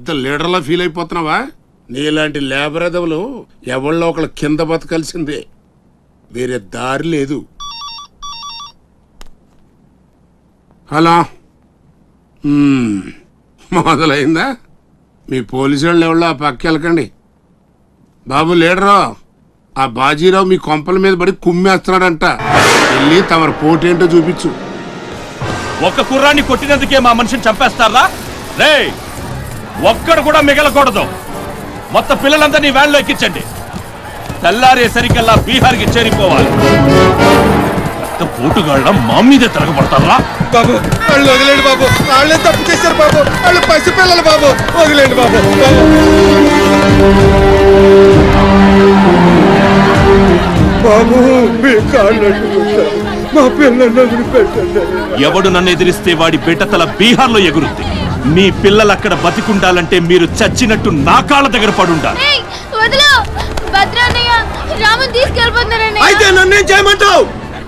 పెద్ద లీడర్లా ఫీల్ అయిపోతున్నావా? నీలాంటి లేబర్ ఎదవలు ఎవళ్ళో ఒకళ్ళు కింద బతకాల్సిందే, వేరే దారి లేదు. హలో, మొదలైందా? మీ పోలీసు వాళ్ళు ఎవరో ఆ పక్క వెళ్ళకండి. బాబు లీడరు, ఆ బాజీరావు మీ కొంపల మీద పడి కుమ్మేస్తున్నాడంట. వెళ్ళి తమరు పోటేంటో చూపించు. ఒక్క కుర్రాన్ని కొట్టినందుకే మా మనిషిని చంపేస్తారా? రే, ఒక్కడు కూడా మిగలకూడదు. మొత్తం పిల్లలందరినీ వ్యాన్లో ఎక్కించండి. తెల్లారేసరికల్లా బీహార్కి చేరిపోవాలి. పోటుగాళ్ళ మా మీదే తిరగబడతారా? బాబు వాళ్ళు వదిలేండి బాబు, వాళ్ళే తప్పు చేశారు బాబు, వాళ్ళు పసి పిల్లలు బాబు, వదిలేండి బాబు. బాబు మీ కాళ్ళు మా పిల్లలు పెట్టండి. ఎవడు నన్ను ఎదిరిస్తే వాడి బిడ్డతల బీహార్లో ఎగురుద్ది. మీ పిల్లలు అక్కడ బతికుండాలంటే మీరు చచ్చినట్టు నా కాళ్ళ దగ్గర పడుండాలి. అయితే నన్నేం చేయమంటావు?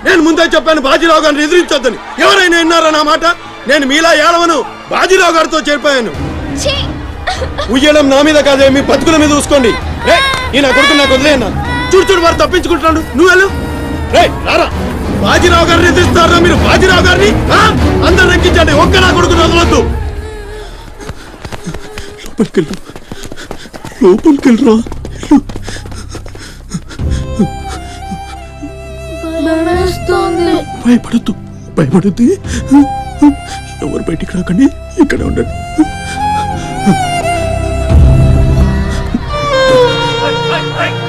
నేను ముందే చెప్పాను బాజీరావు గారిని ఎదిరించొద్దని. ఎవరైనా విన్నారా నా మాట? నేను మీలా ఏడవను, బాజీరావు గారితో చేరిపోయాను. ఉయ్యడం నా మీద కాదే, మీ బతుకుల మీద చూసుకోండి. ఈ నా కొడుకు నాకు వదిలేయన్నా. చూడు చూడు వారు తప్పించుకుంటున్నాడు, నువ్వు వెళ్ళు. రారా, బాజీరావు గారిని ఎదిరిస్తారా మీరు? బాజీరావు గారిని అందరు ఎక్కించండి, ఒక్క నా కొడుకుని వదలొద్దు. లోపలికెళ్ళరా. భయపడద్దు, భయపడద్దు. ఎవరు బయటికి రాకండి, ఇక్కడ ఉండండి.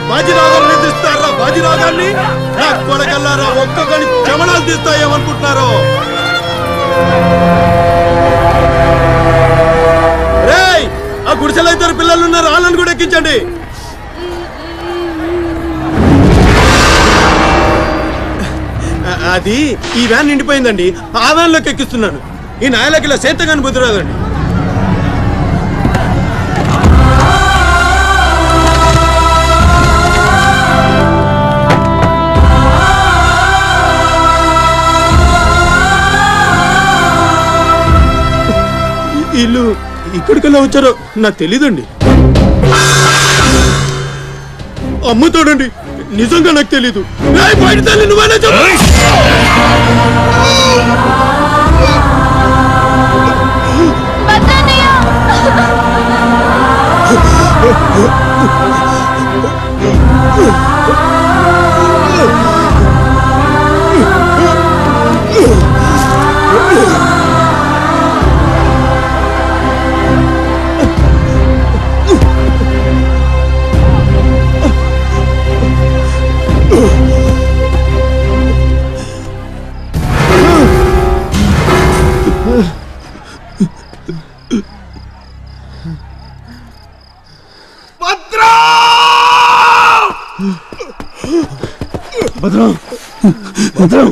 బాజీరావు గారిని తీస్తారా? బాజీరావు గారిని నా కొడకల్లారా, ఒక్కొక్కని చెమడాలు తీస్తాయేమనుకుంటున్నారు? రేయ్, ఆ గుడిసెలో ఇద్దరు పిల్లలు ఉన్నారు, వాళ్ళని కూడా ఎక్కించండి. అది ఈ వ్యాన్ నిండిపోయిందండి, ఆ వ్యాన్ లోకి ఎక్కిస్తున్నాను. ఈ నాయలకి ఇలా సేతగాని బుద్ధి రాదండి. వీళ్ళు ఇక్కడికల్లా వచ్చారో నాకు తెలీదండి. అమ్ముతాడండి, నిజంగా నాకు తెలీదు. బయట తల్లి నువ్వేనా చెప్పు. భద్రం, భద్రం,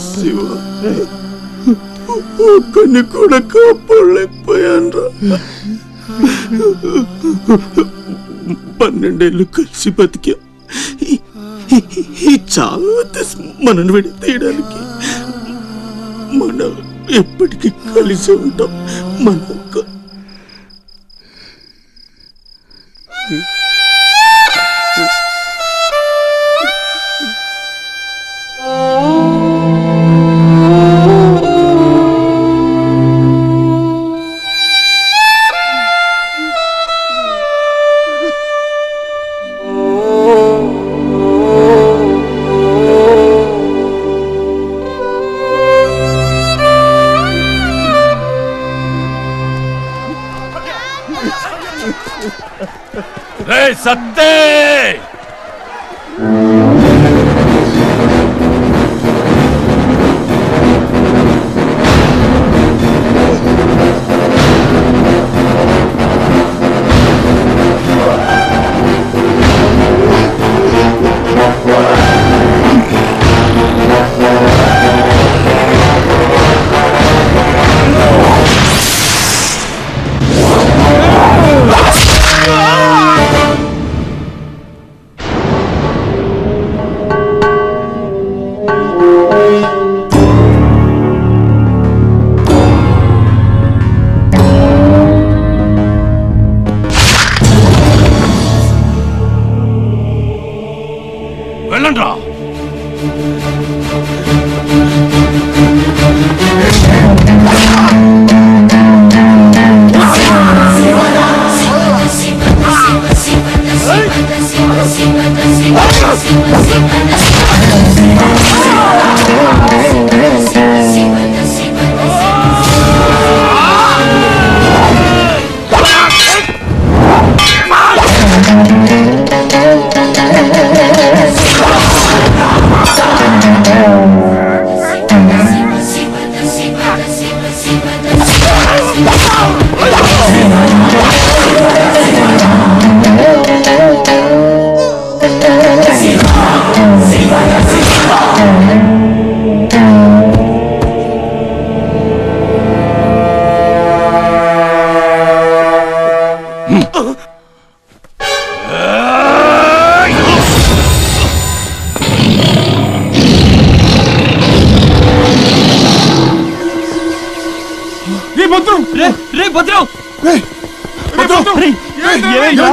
శివ, ఒక్కని కూడా కాపాడలేకపోయాను. 12 ఏళ్ళు కలిసి బతికా. ఈ చావు మనను విడి తీయడానికి మనం ఎప్పటికీ కలిసి ఉంటాం. మన సత్తే భద్రం రేయ్, భద్రం! రేయ్, ఏమైందిరా?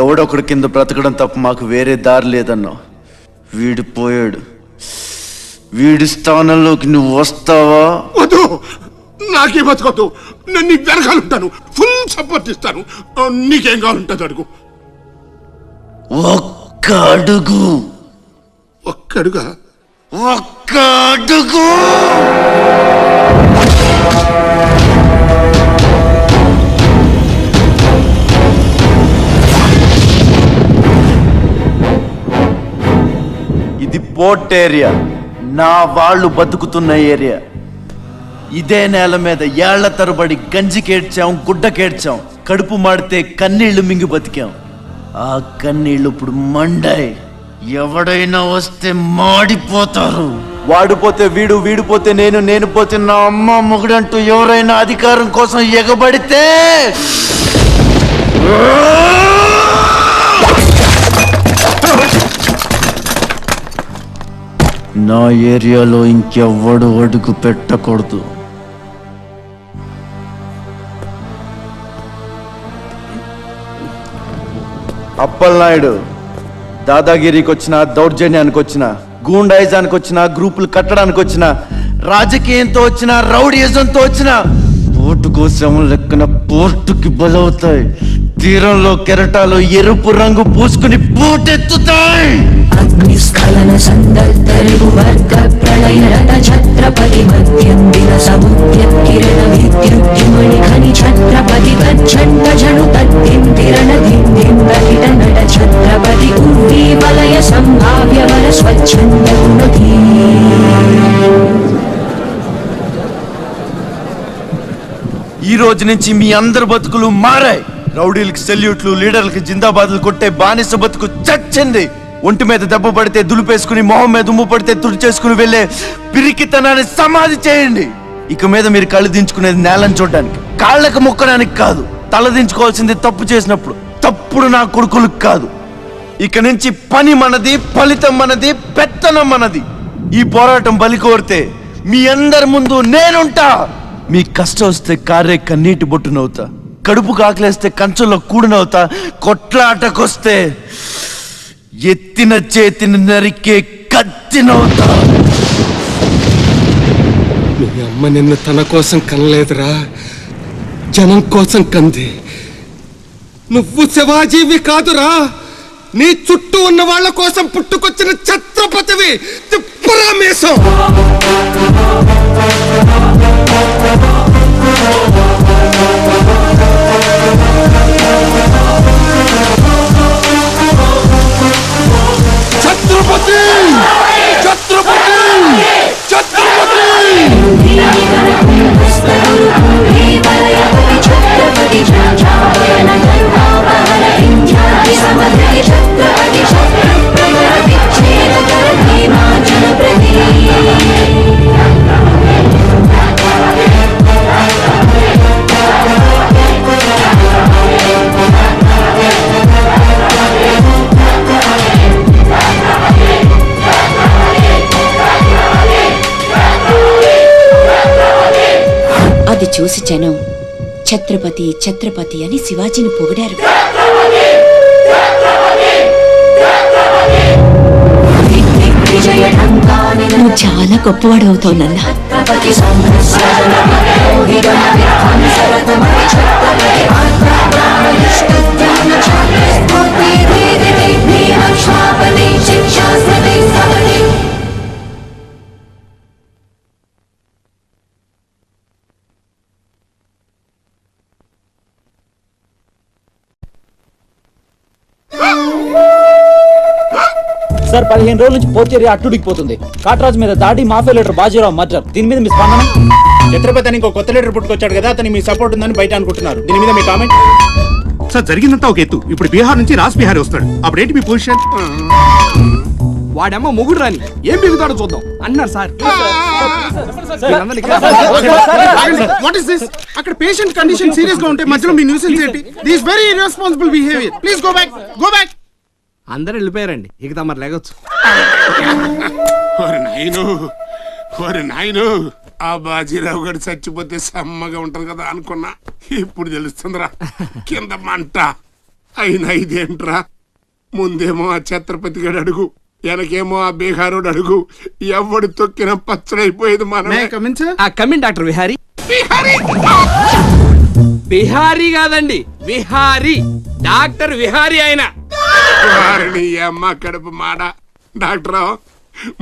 ఎవడొకడు కింద బ్రతకడం తప్ప మాకు వేరే దారి లేదన్నా. వీడు పోయాడు. వీడి స్థానంలోకి నువ్వు వస్తావా? వద్దు, నాకే బతకొద్దు. నేను నీకు వెనకాలంటాను, ఫుల్ సపోర్ట్ ఇస్తాను. నీకేం కావాలంటుంది అడుగు. ఒక్క అడుగు. ఒక్కడుగా? ఒక్క అడుగు. ఇది పోర్ట్ ఏరియా, నా వాళ్ళు బతుకుతున్న ఏరియా. ఇదే నేల మీద ఏళ్ల తరబడి గంజికేడ్చాం, గుడ్డకేడ్చాం, కడుపు మాడితే కన్నీళ్లు మింగి బతికాం. ఆ కన్నీళ్లు ఇప్పుడు మండాయి. ఎవడైనా వస్తే మాడిపోతారు. వాడిపోతే వీడు, వీడిపోతే నేను, నేను పోతే నా అమ్మ మొగుడంటూ ఎవరైనా అధికారం కోసం ఎగబడితే నా ఏరియాలో ఇంకెవ్వడు అడుగు పెట్టకూడదు. అప్పలనాయుడు దాదాగిరికి వచ్చిన, దౌర్జన్యానికి వచ్చిన, గూండాయిజానికి వచ్చిన, గ్రూపులు కట్టడానికి వచ్చిన, రాజకీయంతో వచ్చిన, రౌడీయిజంతో వచ్చిన ఓటు కోసం లెక్కన పోర్టుకి బలవుతాయి. తీరంలో కెరటాలు ఎరుపు రంగు పూసుకుని పూటెత్తుతాయి. అగ్నిస్ఖలన సందర్భరిగు వర్గ ప్రళయ రథ ఛత్రపతి మధ్యందిన సముద్య కిరణ విద్యుద్యుమణి ఖని ఛత్రపతి తజ్జండ జను తద్దింతిరణ దిందిందకిట నట ఛత్రపతి ఉర్వీ వలయ సంభావ్య వర స్వచ్ఛంద గుణతి. ఈ రోజు నుంచి మీ అందరి బతుకులు మారాయి. రౌడీలకి సెల్యూట్లు, లీడర్లకి జిందాబాద్లు కొట్టే బానిస బతుకు చచ్చింది. ఒంటి మీద దెబ్బ పడితే దులిపేసుకుని, మొహం మీద ఉమ్ము పడితే తుడిచేసుకుని వెళ్ళే పిరికితనాన్ని సమాధి చేయండి. ఇక మీద మీరు కళ్ళు దించుకునేది నేలను చూడడానికి, కాళ్ళకు మొక్కడానికి కాదు. తల దించుకోవాల్సింది తప్పు చేసినప్పుడు. తప్పుడు నా కొడుకులకు కాదు. ఇక నుంచి పని మనది, ఫలితం మనది, పెత్తనం మనది. ఈ పోరాటం బలి కోరితే మీ అందరి ముందు నేనుంటా. మీ కష్టం వస్తే కారే కన్నీటి బొట్టునవుతా, కడుపు కాకలేస్తే కంచంలో కూడినవుతా, కొట్లాటకొస్తే ఎత్తిన చేతిని నరికే కత్తినవుతా. మీ అమ్మ నిన్ను తన కోసం కనలేదురా, జనం కోసం కంది. నువ్వు శివాజీవి కాదురా, నీ చుట్టూ ఉన్న వాళ్ళ కోసం పుట్టుకొచ్చిన ఛత్రపతివి. తిప్పురా మీసం. చూసి జనం ఛత్రపతి ఛత్రపతి అని శివాజీని పొగిడారు. నువ్వు చాలా గొప్పవాడు అవుతావు నాన్న. సార్ 15 రోజుల నుంచి పోర్చేరి అట్టుడికిపోతుంది. కాట్రాజు మీద దాడి, మాఫియా లీడర్ బాజీరావు మర్డర్. దీని మీద మీ స్పందన? ఛత్రపతి అని ఇంకో కొత్త లీడర్ పుట్టుకొచ్చాడు కదా, అతని మీ సపోర్ట్ ఉందని బయట అనుకుంటున్నారు. దీని మీద మీ కామెంట్? సార్ జరిగిందంతా ఒక ఎత్తు. ఇప్పుడు బీహార్ నుంచి రాజ్ బిహారీ వస్తాడు. అప్పుడేంటి మీ పొజిషన్? వాడమ్మ మొగుడు రాని ఏం బిగుతాడో చూద్దాం అన్నారు సార్. What is this? అక్కడ పేషెంట్ కండిషన్ సీరియస్ గా ఉంటే మధ్యలో మీ న్యూసెన్స్ ఏంటి? This very irresponsible behaviour. Please go back, go back. అందరూ వెళ్ళిపోయారండి, ఇక తమరు లేగొచ్చు. ఓరి నాయను, ఆ బాజీరావు గారు చచ్చిపోతే సమ్మగా ఉంటది కదా అనుకున్నా. ఇప్పుడు తెలుస్తుందిరా కింద మంట. అయినా ఇదేంట్రా, ముందేమో ఆ ఛత్రపతి గడు అడుగు, వెనకేమో ఆ బీహారోడు అడుగు. ఎవడు తొక్కిన పచ్చడైపోయేది మనం. Come in doctor Vihari. బిహారీ కాదండి, విహారీ. డాక్టర్ విహారీ ఆయన. వారిని అమ్మ కడుపు మాడ. డాక్టర్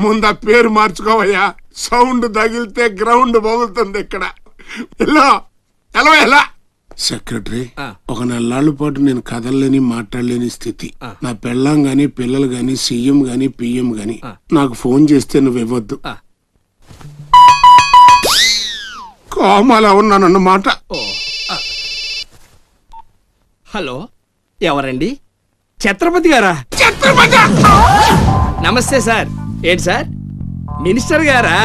ముందు ఆ పేరు మార్చుకోవయ్యా. సౌండ్ తగిలితే గ్రౌండ్ బగులుతుంది ఇక్కడ. ఎలా సెక్రటరీ, ఒక నెలల పాటు నేను కదలలేని మాట్లాడలేని స్థితి. నా పెళ్ళాం గాని పిల్లలు గాని సీఎం గాని పిఎం గాని నాకు ఫోన్ చేస్తే నువ్వు ఇవ్వద్దు. కోమాలా ఉన్నానన్నమాట. హలో, ఎవరండి? ఛత్రపతి గారా? నమస్తే సార్. ఏంటి సార్, మినిస్టర్ గారా?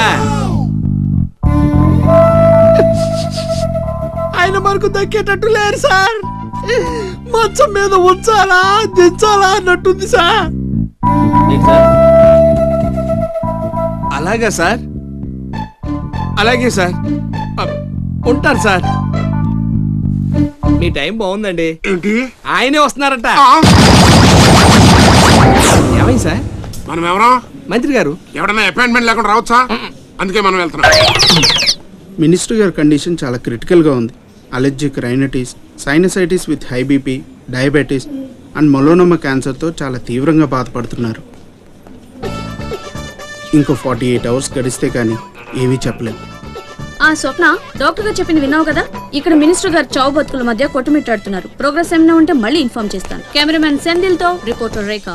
ఆయన మనకు దక్కేటట్టు లేరు సార్. మంచం మీద ఉంచాలా దించాలా అన్నట్టుంది సార్. అలాగా సార్, అలాగే సార్, ఉంటారు సార్. మీ టైం బాగుందండి. ఏంటి? ఆయనే వస్తున్నారట. ఏమైంది సార్? మనం ఎవరో మంత్రి గారు ఎవడన్నా అపాయింట్మెంట్ లేకుండా రావచ్చా? అందుకే మనం వెళ్తున్నాం. మినిస్టర్ గారి కండిషన్ చాలా క్రిటికల్గా ఉంది. Allergic rhinitis, sinusitis with high BP, diabetes and melanoma క్యాన్సర్తో చాలా తీవ్రంగా బాధపడుతున్నారు. ఇంకో 48 అవర్స్ గడిస్తే కానీ ఏమీ చెప్పలేదు. స్వప్న, డాక్టర్ గారు చెప్పింది విన్నావు కదా? ఇక్కడ మినిస్టర్ గారు చావు బతుకుల మధ్య కొట్టుమిట్టాడుతున్నారు. ప్రోగ్రెస్ ఏమైనా ఉంటే మళ్ళీ ఇన్ఫార్మ్ చేస్తాను. కెమెరామెన్ సెందిల్ తో రిపోర్టర్ రేఖ.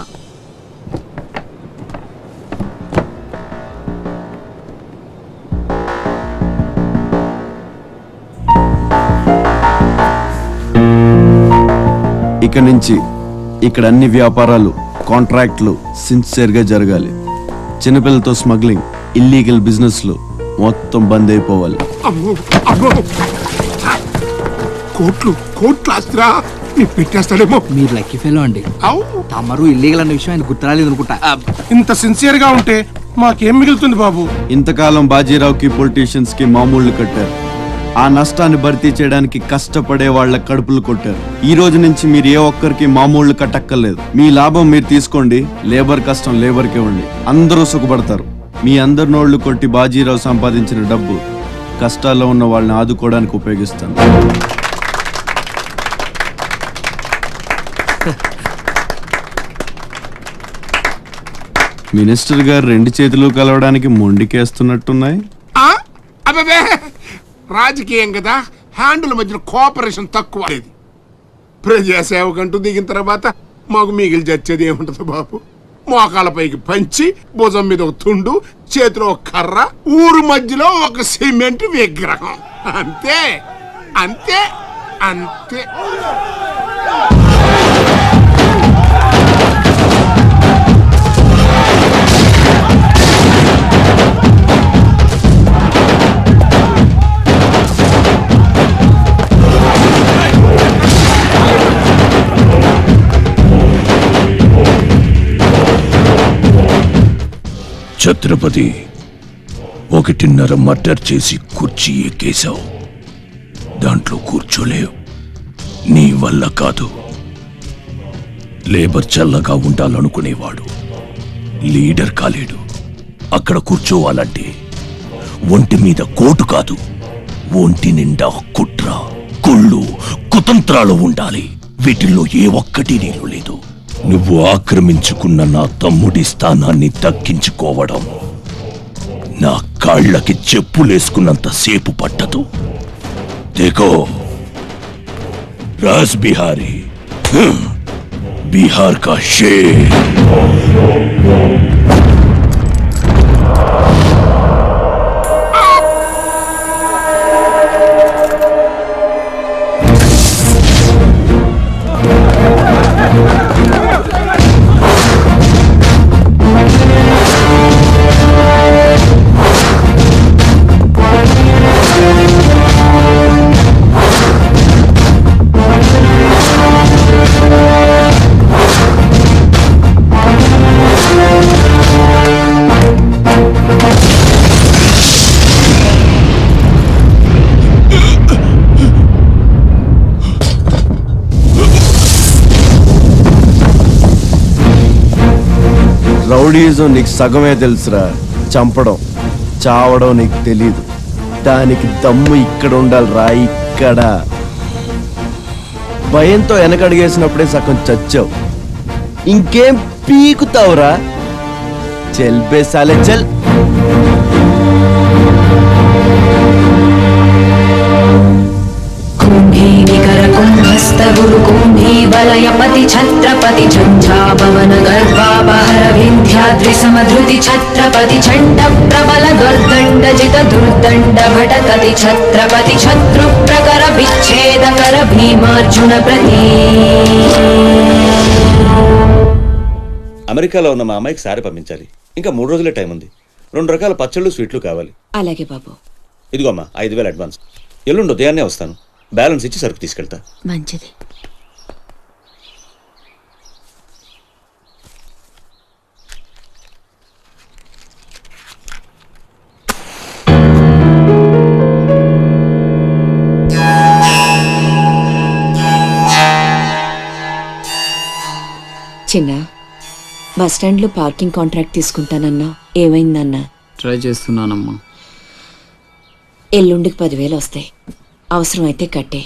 ఇక నుంచి ఇక్కడ అన్ని వ్యాపారాలు, కాంట్రాక్ట్లు సిన్సియర్గా జరగాలి. చిన్నపిల్లలతో స్మగ్లింగ్, ఇల్లీగల్ బిజినెస్లు మొత్తం బంద్ అయిపోవాలి. కోట్లు ఆస్తిరా పెట్టేస్తాడేమో. మీరు లక్కీ ఫెలో అండి. తమరు ఇల్లీగల్ అన్న విషయం ఆయన గుర్తురాలేదు అనుకుంటా. ఇంత సిన్సియర్ గా ఉంటే మాకేం మిగులుతుంది బాబు? ఇంతకాలం బాజీరావుకి పొలిటీషియన్స్ కి మామూళ్లు కట్టారు. ఆ నష్టాన్ని భర్తీ చేయడానికి కష్టపడే వాళ్ళ కడుపులు కొట్టారు. ఈ రోజు నుంచి మీరు ఏ ఒక్కరికి మామూళ్లు కట్టక్కర్లేదు. మీ లాభం మీరు తీసుకోండి, లేబర్ కష్టం లేబర్కే ఉండి. అందరూ సుఖపడతారు. మీ అందరి నోళ్లు కొట్టి బాజీరావు సంపాదించిన డబ్బు కష్టాల్లో ఉన్న వాళ్ళని ఆదుకోవడానికి ఉపయోగిస్తాను. మినిస్టర్ గారు 2 చేతులు కలవడానికి మొండికేస్తున్నట్టున్నాయి. అబ్బే, రాజకీయం కదా, హ్యాండుల మధ్యన కోఆపరేషన్ తక్కువ. ప్రజాసేవకంటూ దిగిన తర్వాత మాకు మిగిలి చచ్చేది ఏముంటది బాబు? మోకాళ్ళపైకి పంచి, భుజం మీద ఒక తుండు, చేతిలో ఒక కర్ర, ఊరు మధ్యలో ఒక సిమెంట్ విగ్రహం. అంతే అంతే అంతే. ఛత్రపతి, 1.5 మర్డర్ చేసి కుర్చీ ఎక్కేశావు. దాంట్లో కూర్చోలేవు. నీ వల్ల కాదు. లేబర్ చల్లగా ఉండాలనుకునేవాడు లీడర్ కాలేడు. అక్కడ కూర్చోవాలంటే ఒంటి మీద కోటు కాదు, ఒంటి నిండా కుట్ర, కుళ్ళు, కుతంత్రాలు ఉండాలి. వీటిల్లో ఏ ఒక్కటి నీళ్ళు లేదు. నువ్వు ఆక్రమించుకున్న నా తమ్ముడి స్థానాన్ని దక్కించుకోవడం నా కాళ్ళకి చెప్పులేసుకున్నంత సేపు పట్టదు. దేఖో రాజ్ బిహారీ, बिहार का शेर। రౌడీజం నీకు సగమే తెలుసురా. చంపడం, చావడం నీకు తెలీదు. దానికి దమ్ము ఇక్కడ ఉండాలిరా, ఇక్కడ. భయంతో వెనకడిగేసినప్పుడే సగం చచ్చావు. ఇంకేం పీకుతావురా? చల్ బే సాలే చల్. गुरु कुंभी वलयपति छत्रपति झंझापवन गर्भापहर विंध्याद्रि समधृति छत्रपति छंड प्रबल दुर्दंड जित दुर्दंड भटकति छत्रपति शत्रु प्रकर विच्छेदकर भीमार्जुन प्रति. అమెరికాలో ఉన్న మా అమ్మాయికి సారి పంపించాలి. ఇంకా 3 రోజులే టైం ఉంది. 2 రకాల పచ్చళ్ళు, స్వీట్లు కావాలి. అలాగే బాబు. ఇదిగో అమ్మా 5,000 అడ్వాన్స్. ఎల్లుండి ఉదయాన్నే వస్తాను. బ్యాలెన్స్ ఇచ్చి సరుకు తీసుకెళ్తా. మంచిది. చిన్న, బస్టాండ్లో పార్కింగ్ కాంట్రాక్ట్ తీసుకుంటానన్నా, ఏమైందన్నా? ట్రై చేస్తున్నానమ్మా. ఎల్లుండికి 10,000 వస్తాయి. అవసరమైతే కట్టే.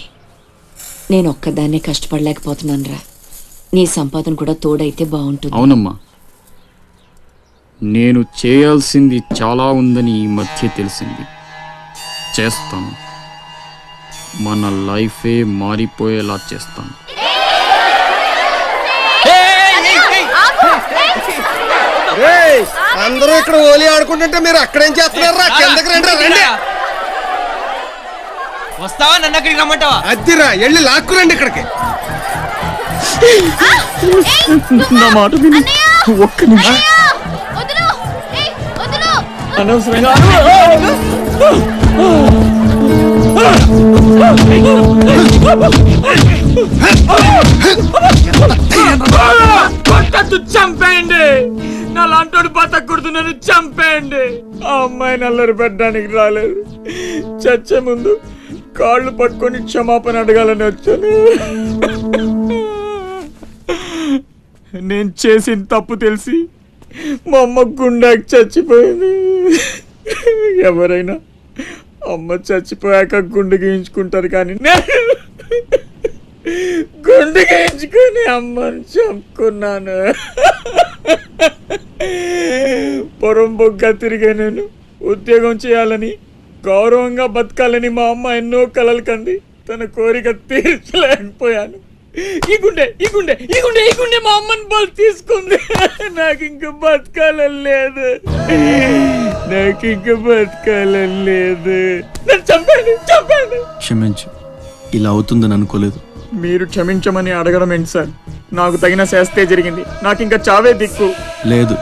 నేను ఒక్కదాన్నే కష్టపడలేకపోతున్నానురా. నీ సంపాదన కూడా తోడైతే బాగుంటుంది. అవునమ్మా, నేను చేయాల్సింది చాలా ఉందని ఈ మధ్య తెలిసింది. చేస్తాను. మన లైఫే మారిపోయేలా చేస్తాను. అందరూ ఇక్కడ హోలీ ఆడుకుంటుంటే మీరు అక్కడేం చేస్తున్నారా? కిందకి రండి. రండి. వస్తావా? నన్ను అక్కడికి రమ్మంటావా? అద్దిరా, వెళ్ళి లాక్కురండి ఇక్కడికి. నా మాట విని ఒక్క నిమిషం. అనవసరంగా చంపేయండి. నా లాంటోడు బతకూడదు, నన్ను చంపేయండి. ఆ అమ్మాయిని అల్లరి పెట్టడానికి రాలేదు. చచ్చే ముందు కాళ్ళు పట్టుకొని క్షమాపణ అడగాలని వచ్చాను. నేను చేసిన తప్పు తెలిసి మా అమ్మ గుండెకి చచ్చిపోయింది. ఎవరైనా అమ్మ చచ్చిపోయాక గుండె గీయించుకుంటారు, కానీ గుండె గీయించుకొని అమ్మని చంపుకున్నాను. పొరంబొగ్గా తిరిగే నేను ఉద్యోగం చేయాలని, గౌరవంగా బతకాలని మా అమ్మ ఎన్నో కలలు కంది. తన కోరిక తీర్చలేకపోయాను. ఈ గుండె మా అమ్మని బలి తీసుకుంది. నాకు ఇంకా బతకాలని లేదు. నన్ను చంపాను. క్షమించు, ఇలా అవుతుందని అనుకోలేదు. మీరు క్షమించమని అడగడం ఏంటి సార్? నాకు తగిన శాస్తే జరిగింది. నాకు ఇంకా చావే దిక్కు లేదు.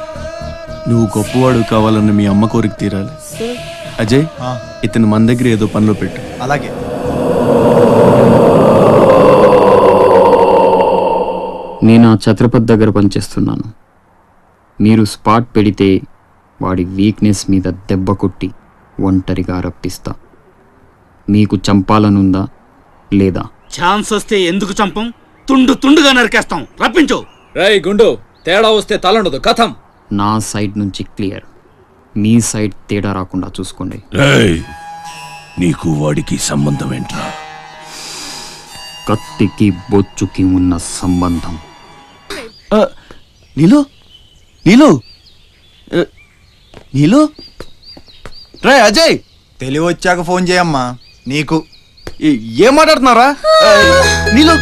నువ్వు గొప్పవాడు కావాలని మీ అమ్మ కోరిక తీరాలి. అజయ్, ఇతను మన దగ్గర ఏదో పనిలో పెట్టు. అలాగే. నేను ఆ ఛత్రపతి దగ్గర పనిచేస్తున్నాను. మీరు స్పాట్ పెడితే వాడి వీక్నెస్ మీద దెబ్బ కొట్టి ఒంటరిగా రప్పిస్తా. మీకు చంపాలనుందా లేదా? ఛాన్స్ వస్తే ఎందుకు చంపం? తుండు తుండుగా నరికేస్తాం. రప్పించు. రేయ్ గుండు, తేడా వస్తే తలండదు కథం. నా సైడ్ నుంచి క్లియర్, మీ సైడ్ తేడా రాకుండా చూసుకోండి. నీకు వాడికి సంబంధం ఏంట్రా? కత్తికి బొచ్చుకి ఉన్న సంబంధం. నీలు నీలు నీలు రే అజయ్, తెలివి వచ్చాక ఫోన్ చేయమ్మా. నీకు ఏం మాట్లాడుతున్నారా? నీలు